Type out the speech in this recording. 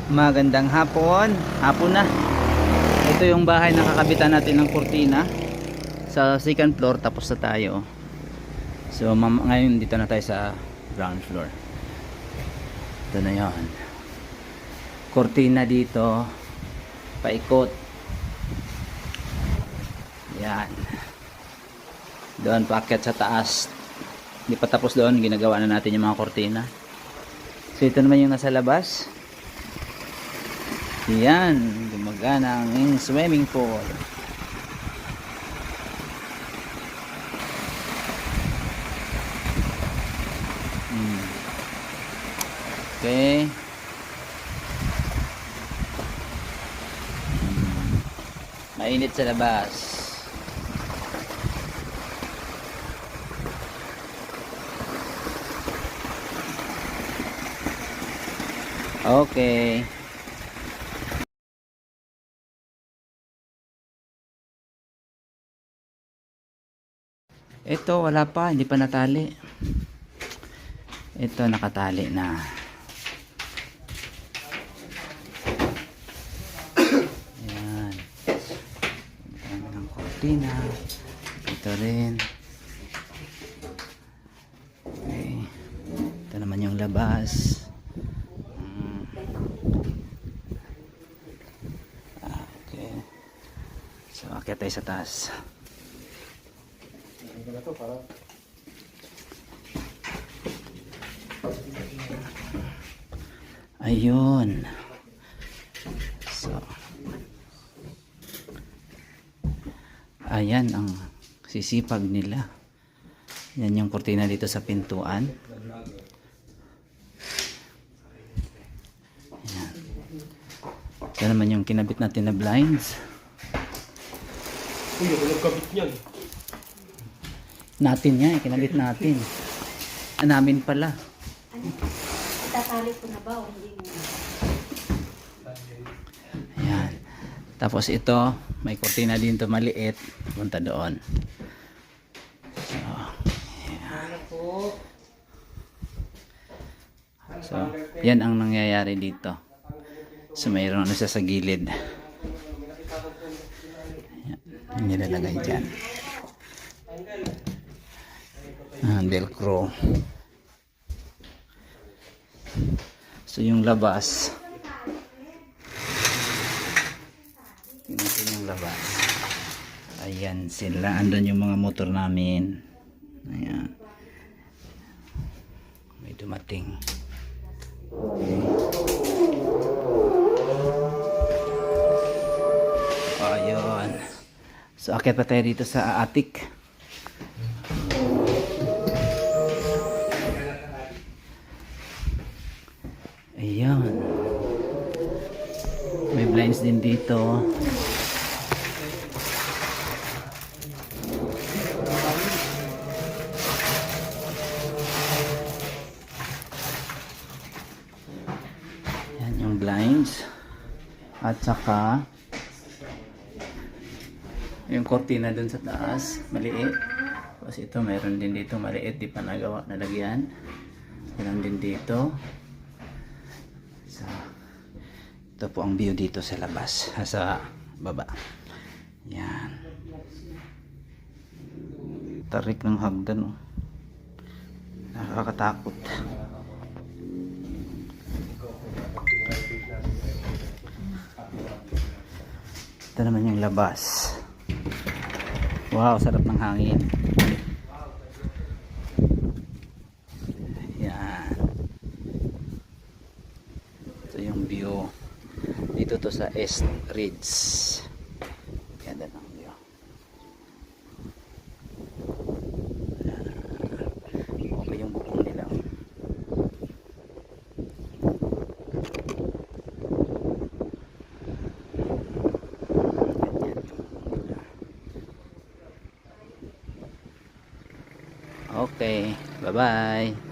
Magandang hapon. Hapon na. Ito yung bahay na kakabitan natin ng kurtina. Sa second floor tapos na tayo. So ngayon dito na tayo sa ground floor. Ito na yun. Kurtina dito. Paikot. Yan. Doon paakyat sa taas. Hindi pa tapos doon. Ginagawa na natin yung mga kurtina. So ito naman yung nasa labas. Yan, gumagana ang swimming pool. Okay. Mainit sa labas. Okay. Ito wala pa, hindi pa natali. Ito nakatali na. Ayan. Ito ng kortina. Ito rin. Okay. Ito naman yung labas. Okay. So, akyat tayo sa taas. Ayun. So ayan ang sisipag nila. Yan yung kurtina dito sa pintuan. Ayan. Ito naman yung kinabit natin na blinds. Uy, ako nagkabit niyan. Natin yan, kinabit natin. Namin pala. Itatali ko na ba o hindi mo? Ayan. Tapos ito, may kurtina din to maliit. Punta doon. So, ayan. So, yan ang nangyayari dito. So, mayroon ano siya sa gilid. Ayan. Nilalagay dyan. Velcro. So yung labas, tingnan yung labas. Ayan sila, andun yung mga motor namin. Ayan, may dumating. Okay. Ayun. So akyat pa tayo dito sa attic. Ayan. May blinds din dito. Ayan yung blinds. At saka yung cortina dun sa taas, maliit. Tapos ito mayroon din dito maliit, di pa nagawa, nalagyan. Mayroon din dito. So, ito po ang view dito sa labas, sa baba. Yan. Tarik ng hagdan, oh. Nakakatakot. Ito naman yung labas. Wow, sarap ng hangin. Yan. Ito yung view. Dito to sa East Ridge. Ganda ng view. Okay yung bubong nila. Okay, bye bye.